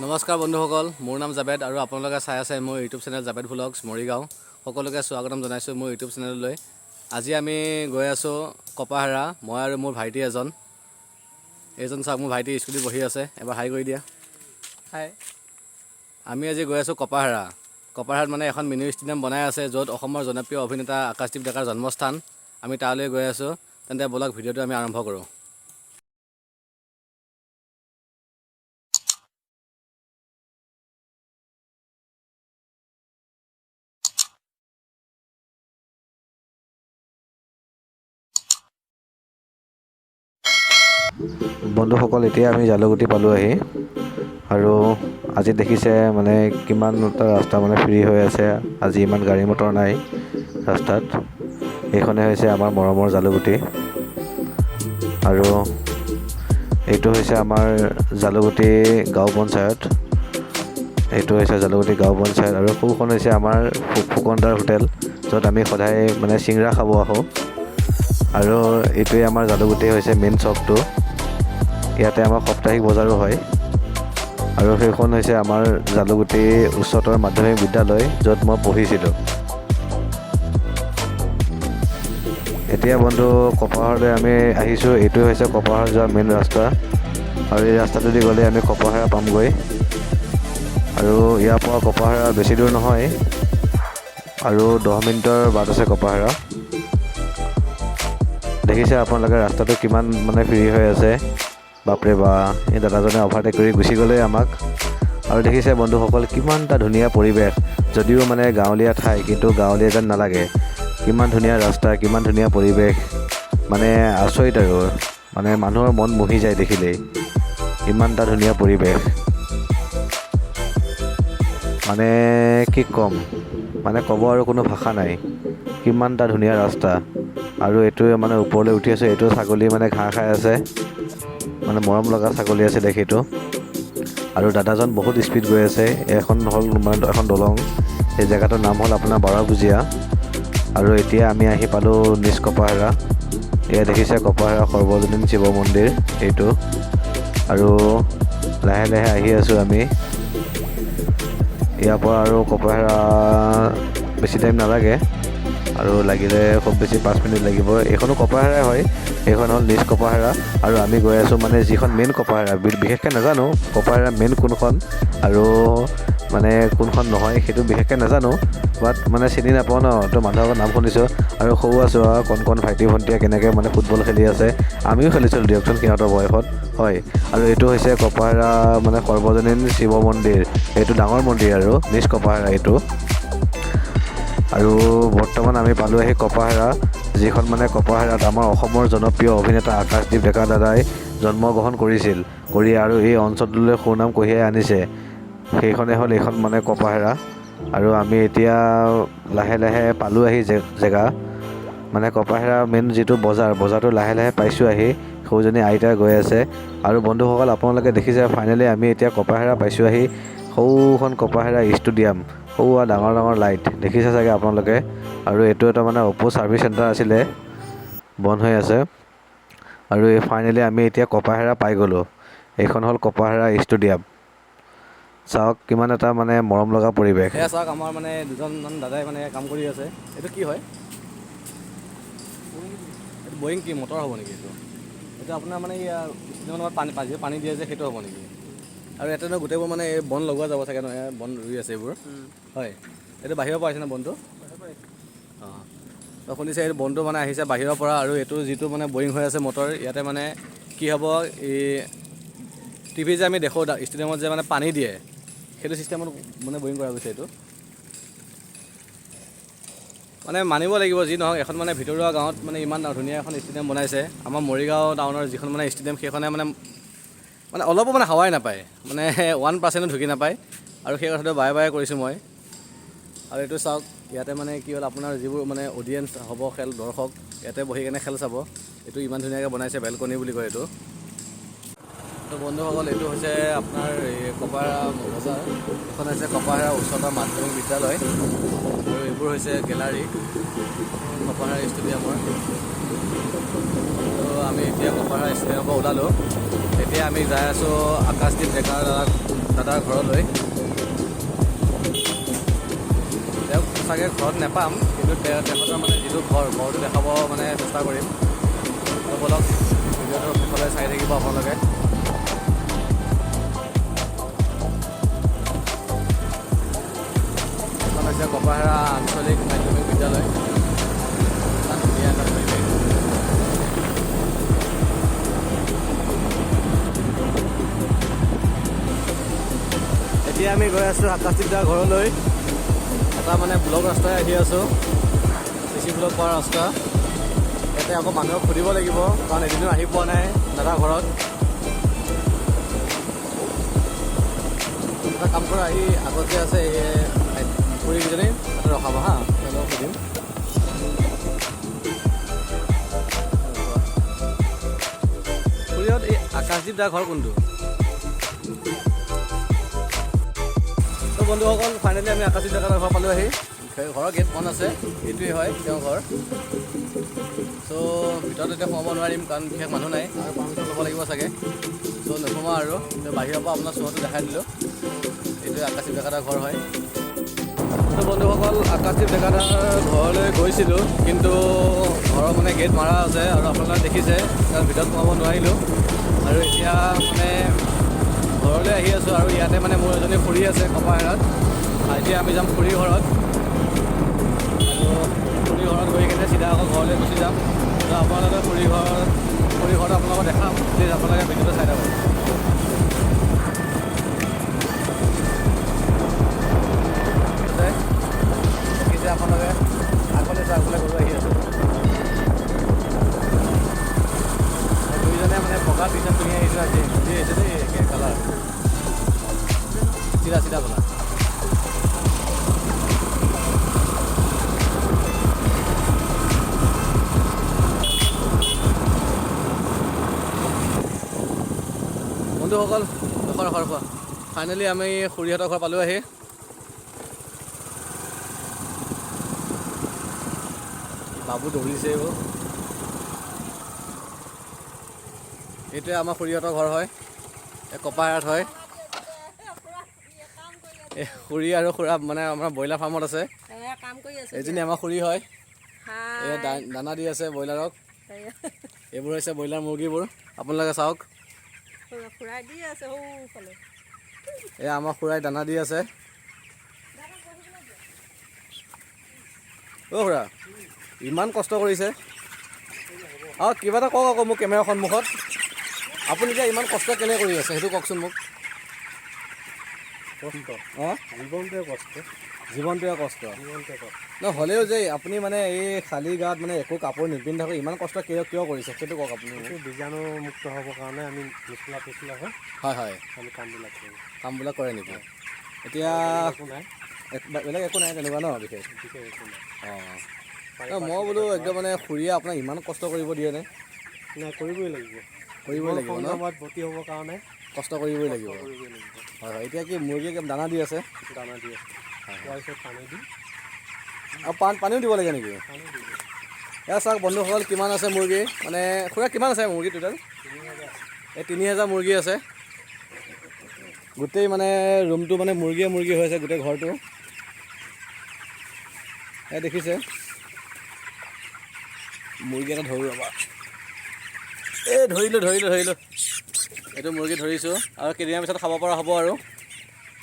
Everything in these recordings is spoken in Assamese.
নমস্কাৰ বন্ধুসকল, মোৰ নাম জাবেদ আৰু আপোনালোকে চাই আছে মোৰ YouTube channel Javed vlogs Morigaon. সকলোকে স্বাগতম জনাইছোঁ মোৰ ইউটিউব চেনেললৈ। আজি আমি গৈ আছোঁ কপাহাৰা, মই আৰু মোৰ ভাইটি এইজন চাওক, মোৰ ভাইটি স্কুটি বহি আছে, এবাৰ হাই কৰি দিয়া। হাই। আমি আজি গৈ আছোঁ কপাহাৰাত মানে এখন মিনি ষ্টেডিয়াম বনাই আছে, য'ত অসমৰ জনপ্ৰিয় অভিনেতা আকাশদ্বীপ ডেকাৰ জন্মস্থান। আমি তালৈ গৈ আছোঁ, তেন্তে ব'লক ভিডিঅ'টো আমি আৰম্ভ কৰোঁ। বন্ধুসকল, এতিয়া আমি জালুগুটি পালোঁহি আৰু আজি দেখিছে মানে কিমান এটা ৰাস্তা মানে ফ্ৰী হৈ আছে। আজি ইমান গাড়ী মটৰ নাই ৰাস্তাত। এইখনে হৈছে আমাৰ মৰমৰ জালুগুটি আৰু এইটো হৈছে আমাৰ জালুগুটি গাঁও পঞ্চায়ত। এইটো হৈছে জালুগুটি গাঁও পঞ্চায়ত আৰু সৌখন হৈছে আমাৰ ফুকনদাৰ হোটেল, য'ত আমি সদায় মানে চিংৰা খাব আহোঁ। আৰু এইটোৱে আমাৰ জালুগুটি হৈছে মেইন চকটো। ইয়াতে আমাৰ সাপ্তাহিক বজাৰো হয়। আৰু সেইখন হৈছে আমাৰ জালুগুটি উচ্চতৰ মাধ্যমিক বিদ্যালয়, য'ত মই পঢ়িছিলোঁ। এতিয়া বন্ধু কপাহাৰলৈ আমি আহিছোঁ। এইটো হৈছে কপাহাৰ যোৱা মেইন ৰাস্তা আৰু এই ৰাস্তাটোদি গ'লে আমি কপাহাৰা পামগৈ। আৰু ইয়াৰ পৰা কপাহাৰা বেছি দূৰ নহয় আৰু 10 মিনিটৰ বাট আছে কপাহাৰা। দেখিছে আপোনালোকে ৰাস্তাটো কিমান মানে ফ্ৰী হৈ আছে। বাপৰে বা, এই দাদাজনে অভাৰটেক কৰি গুচি গ'লে আমাক। আৰু দেখিছে বন্ধুসকল, কিমান এটা ধুনীয়া পৰিৱেশ। যদিও মানে গাঁৱলীয়া ঠাই, কিন্তু গাঁৱলীয়া যেন নালাগে। কিমান ধুনীয়া ৰাস্তা, কিমান ধুনীয়া পৰিৱেশ, মানে আচৰিত আৰু মানে মানুহৰ মন মুহি যায় দেখিলেই। ইমান এটা ধুনীয়া পৰিৱেশ, মানে কি ক'ম, মানে ক'ব আৰু কোনো ভাষা নাই। কিমান এটা ধুনীয়া ৰাস্তা। আৰু এইটোৱে মানে ওপৰলৈ উঠি আছে, এইটো ছাগলী মানে ঘাঁহ খাই আছে, মানে মৰম লগা ছাগলী আছিলে সেইটো। আৰু দাদাজন বহুত স্পীড গৈ আছে। এখন হ'ল মানে এখন দলং, এই জেগাটোৰ নাম হ'ল আপোনাৰ বাৰভুজীয়া। আৰু এতিয়া আমি আহি পালোঁ নিজ কপাহাৰা। এয়া দেখিছে কপাহাৰা সৰ্বজনীন শিৱ মন্দিৰ এইটো। আৰু লাহে লাহে আহি আছোঁ আমি। ইয়াৰ পৰা আৰু কপাহাৰা বেছি টাইম নালাগে, আৰু লাগিলে খুব বেছি 5 মিনিট লাগিব। এইখনো কপাহাৰাই হয়, এইখন হ'ল নিজ কপাহাৰা। আৰু আমি গৈ আছোঁ মানে যিখন মেইন কপাহাৰা, বিশেষকৈ নাজানো কপাহাৰা মেইন কোনখন আৰু মানে কোনখন নহয়, সেইটো বিশেষকৈ নাজানো। বাট মানে চিনি নাপাওঁ ন, তো মানুহৰ নাম শুনিছোঁ। আৰু সৰু আছোঁ আৰু কণ ভাইটি ভণ্টিয়ে কেনেকৈ মানে ফুটবল খেলি আছে। আমিও খেলিছিলোঁ দিয়কচোন সিহঁতৰ বয়সত, হয়। আৰু এইটো হৈছে কপাহাৰা মানে সৰ্বজনীন শিৱ মন্দিৰ। এইটো ডাঙৰ মন্দিৰ আৰু নিজ কপাহাৰা এইটো। আৰু বৰ্তমান আমি পালোঁহি কপাহাৰা, যিখন মানে কপাহাৰাত আমাৰ অসমৰ জনপ্ৰিয় অভিনেতা আকাশদ্বীপ ডেকা দাদাই জন্মগ্ৰহণ কৰিছিল, আৰু এই অঞ্চলটোলৈ সুনাম কঢ়িয়াই আনিছে। সেইখনে হ'ল এইখন মানে কপাহাৰা। আৰু আমি এতিয়া লাহে লাহে পালোঁ আহি জেগা, মানে কপাহাৰা মেইন যিটো বজাৰটো লাহে লাহে পাইছোঁ আহি। সৌজনী আইতা গৈ আছে। আৰু বন্ধুসকল, আপোনালোকে দেখিছে ফাইনেলি আমি এতিয়া কপাহাৰা পাইছোঁ আহি। সৌখন কপাহাৰা ষ্টেডিয়াম, সৌ ডাঙৰ ডাঙৰ লাইট দেখিছে চাগে আপোনালোকে। আৰু এইটো এটা মানে অপো ছাৰ্ভিচ চেণ্টাৰ আছিলে, বন্ধ হৈ আছে। আৰু এই ফাইনেলি আমি এতিয়া কপাহাৰা পাই গ'লোঁ। এইখন হ'ল কপাহাৰা ষ্টেডিয়াম। চাওক কিমান এটা মানে মৰম লগা পৰিৱেশ। এয়া চাওক, আমাৰ মানে দুজনমান দাদাই মানে কাম কৰি আছে। এইটো কি হয়? এইটো বৰিং কি মটৰ হ'ব নেকি? এইটো আপোনাৰ মানে ষ্টেডিয়ামত পানী দিয়ে যে, সেইটো হ'ব নেকি? আৰু ইয়াতে গোটেইবোৰ মানে এই বন লগোৱা যাব চাগে নহয়, বন ৰুই আছে এইবোৰ, হয়। এইটো বাহিৰৰ পৰা আহিছে ন বনটো? অঁ, তো শুনিছে এইটো বনটো মানে আহিছে বাহিৰৰ পৰা। আৰু এইটো যিটো মানে বৰিং হৈ আছে মটৰ, ইয়াতে মানে কি হ'ব, এই টিভি যে আমি দেখোঁ ষ্টেডিয়ামত যে মানে পানী দিয়ে, সেইটো চিষ্টেমত মানে বৰিং কৰা গৈছে এইটো। মানে মানিব লাগিব, যি নহওক এখন মানে ভিতৰুৱা গাঁৱত মানে ইমান ধুনীয়া এখন ষ্টেডিয়াম বনাইছে। আমাৰ মৰিগাঁও টাউনৰ যিখন মানে ষ্টেডিয়াম, সেইখনে মানে অলপো মানে হাৱাই নাপায়, মানে 1% ঢুকি নাপায়। আৰু সেই কথাটো বাৰে বাৰে কৰিছোঁ মই। আৰু এইটো চাওক, ইয়াতে মানে কি হ'ল, আপোনাৰ যিবোৰ মানে অডিয়েঞ্চ হ'ব, দৰ্শক ইয়াতে বহি কেনে খেল চাব। এইটো ইমান ধুনীয়াকৈ বনাইছে, বেলকনি বুলি কয় এইটো। তো বন্ধুসকল, এইটো হৈছে আপোনাৰ এই কপাহাৰা বজাৰ। এইখন হৈছে কপাহাৰা উচ্চতৰ মাধ্যমিক বিদ্যালয়। আৰু এইবোৰ হৈছে গেলাৰী কপাহাৰা ষ্টেডিয়ামৰ। তো আমি এতিয়া কপাহাৰা ষ্টেডিয়ামৰ পৰা ওলালোঁ। এতিয়া আমি যাই আছোঁ আকাশদ্বীপ ডেকাৰ দাদাৰ ঘৰলৈ। তেওঁক চাগে ঘৰত নাপাম, কিন্তু তেখেতৰ মানে যিটো ঘৰটো দেখাব মানে চেষ্টা কৰিম। তো বলক ভিডিঅ'টো শেষলৈ চাই থাকিব আপোনালোকে। এখন হৈছে কপাহেৰা আঞ্চলিক মাধ্যমিক বিদ্যালয়। ধুনীয়া এটা পৰিৱেশ। এতিয়া আমি গৈ আছোঁ আকাশদ্বীপ দাৰ ঘৰলৈ। এটা মানে ব্লক ৰাস্তাই আহি আছোঁ, চিচি ব্লক পোৱা ৰাস্তা। ইয়াতে আকৌ মানুহক সুধিব লাগিব, কাৰণ এদিনো আহি পোৱা নাই দাদাৰ ঘৰত। এটা কাম কৰা, আহি আগত যে আছে এই খুৰীকেইজনী তাতে ৰখাব হা, তেওঁলোকক সুধিম। খুৰীহঁত এই আকাশদ্বীপ দাৰ ঘৰ কোনটো? তো বন্ধুসকল, ফাইনেলি আমি আকাশদ্বীপ দাদাৰ ঘৰ পালোঁ আহি। ঘৰৰ গেট বন্ধ আছে, এইটোৱেই হয় তেওঁৰ ঘৰ। চ' ভিতৰত এতিয়া সোমাব নোৱাৰিম, কাৰণ বিশেষ মানুহ নাই, আৰু পাৰ্মিশ্যন ল'ব লাগিব চাগে। চ' নোসোমাওঁ আৰু বাহিৰৰ পৰা আপোনাৰ চহৰটো দেখাই দিলোঁ। এইটোৱে আকাশদ্বীপ ডেকাদাৰ ঘৰ হয়। তো বন্ধুসকল, আকাশদ্বীপ ডেকাদাৰ ঘৰলৈ গৈছিলোঁ, কিন্তু ঘৰৰ মানে গেট মাৰা আছে আৰু আপোনালোকে দেখিছে, কাৰণ ভিতৰত সোমাব নোৱাৰিলোঁ। আৰু এতিয়া মানে ঘৰলৈ আহি আছোঁ, আৰু ইয়াতে মানে মোৰ এজনী খুৰী আছে কপাহেৰাত। এতিয়া আমি যাম খুৰীৰ ঘৰত, আৰু খুৰীৰ ঘৰত গৈ কিনে চিধা আকৌ ঘৰলৈ গুচি যাম। তো আপোনালোকে খুৰীৰ ঘৰত আপোনালোকক দেখাম, প্লিজ আপোনালোকে ভিডিঅ'টো চাই থাকক। দেখিছে আপোনালোকে, আগফালে গৰু আহি আছে। দুইজনে মানে বগা টি চাৰ্ট পিন্ধি আহিছোঁ আজি, সুধি আহিছে দেই একে কালাৰ। চিধা বোলা। বন্ধুসকল, ৰখা ফাইনেলি আমি খুৰীহঁতৰ ঘৰ পালোঁ আহি। বাবু দৌৰিছে এইবোৰ। এইটোৱে আমাৰ খুৰীহঁতৰ ঘৰ হয়, এই কপাহেৰাত হয়। এই খুৰী আৰু খুৰা মানে আমাৰ ব্ৰইলাৰ ফাৰ্মত আছে। এইজনী আমাৰ খুৰী হয়। এয়া দানা দি আছে ব্ৰইলাৰক। এইবোৰ হৈছে ব্ৰইলাৰ মুৰ্গীবোৰ, আপোনালোকে চাওক। এয়া আমাৰ খুৰাই দানা দি আছে। অ' খুৰা, ইমান কষ্ট কৰিছে। আৰু কিবা এটা কওক আকৌ মোক কেমেৰাৰ সন্মুখত। আপুনি এতিয়া ইমান কষ্ট কেনে কৰি আছে সেইটো কওকচোন মোক। কষ্ট অঁ, জীৱনটোৱে কষ্ট হ'লেও যে আপুনি মানে এই খালী গাত মানে একো কাপোৰ নিপিন্ধাকৈ ইমান কষ্ট কিয় কৰিছে সেইটো কওক আপুনি। বীজাণুমুক্ত হ'বৰ কাৰণে আমি মছলা হয় আমি কামবিলাক কৰে নেকি? এতিয়া একো নাই, বেলেগ একো নাই তেনেকুৱা ন বিশেষ? অঁ, মই বোলো একদম মানে খুৰীয়ে আপোনাক ইমান কষ্ট কৰিব দিয়েনে? নাই, কৰিবই লাগিব ন? ভৰ্তি হ'বৰ কাৰণে কষ্ট কৰিবই লাগিব। হয়, এতিয়া কি মুৰ্গীক দানা দি আছে? দানা দি আছে, তাৰপিছত পানী দি আৰু পানীও দিব লাগে নেকি? এয়া চাওক বন্ধুসকল, কিমান আছে মুৰ্গী, মানে খুৰা কিমান আছে মুৰ্গী টোটেল? এই 3000 মুৰ্গী আছে। গোটেই মানে ৰুমটো মানে মুৰ্গী হৈ আছে, গোটেই ঘৰটো। এই দেখিছে, মুৰ্গী এটা ধৰোঁ ৰ'বা। এই ধৰিলোঁ। এইটো মুৰ্গী ধৰিছোঁ, আৰু কেইদিনমান পিছত খাব পৰা হ'ব। আৰু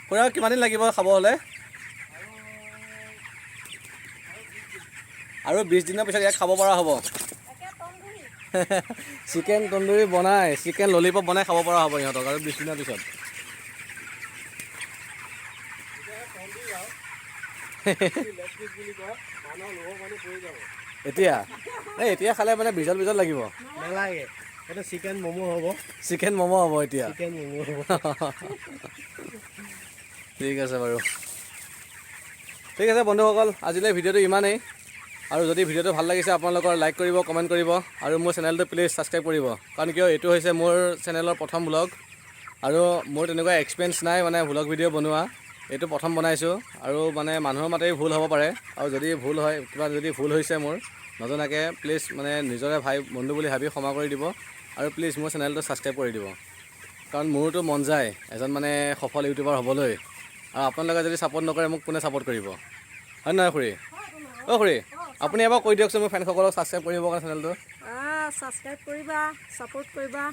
খুৰা কিমান দিন লাগিব খাব হ'লে? আৰু 20 দিনৰ পিছত ইয়াক খাব পৰা হ'ব। চিকেন তন্দুৰী বনাই, চিকেন ললিপপ বনাই খাব পৰা হ'ব ইহঁতক আৰু 20 দিনৰ পিছত। এতিয়া খালে মানে বিজল লাগিব। নালাগে, এইটো চিকেন ম'ম' হ'ব। চিকেন ম'ম' হ'ব এতিয়া। ঠিক আছে বাৰু। ঠিক আছে বন্ধুসকল, আজিলৈ ভিডিঅ'টো ইমানেই। আৰু যদি ভিডিঅ'টো ভাল লাগিছে আপোনালোকৰ লাইক কৰিব, কমেণ্ট কৰিব, আৰু মোৰ চেনেলটো প্লিজ ছাবস্ক্ৰাইব কৰিব। কাৰণ কিয়, এইটো হৈছে মোৰ চেনেলৰ প্ৰথম ব্লগ, আৰু মোৰ তেনেকুৱা এক্সপিৰিয়েঞ্চ নাই মানে ব্লগ ভিডিঅ' বনোৱা। এইটো প্ৰথম বনাইছোঁ, আৰু মানে মানুহৰ মাতেই ভুল হ'ব পাৰে, আৰু যদি ভুল হয়, কিবা যদি ভুল হৈছে মোৰ নজনাকৈ, প্লিজ মানে নিজৰে ভাই বন্ধু বুলি ভাবি ক্ষমা কৰি দিব, আৰু প্লিজ মোৰ চেনেলটো ছাবস্ক্ৰাইব কৰি দিব। কাৰণ মোৰোতো মন যায় এজন মানে সফল ইউটিউবাৰ হ'বলৈ আৰু আপোনালোকে যদি ছাপোৰ্ট নকৰে মোক কোনে ছাপোৰ্ট কৰিব হয় নহয় খুৰী অ' খুৰী আপুনি এবাৰ কৈ দিয়কচোন মোৰ ফ্ৰেণ্ডসকলক ছাবস্ক্ৰাইব কৰিবৰ কাৰণে চেনেলটো ছাবস্ক্ৰাইব কৰিবা ছাপোৰ্ট কৰিবা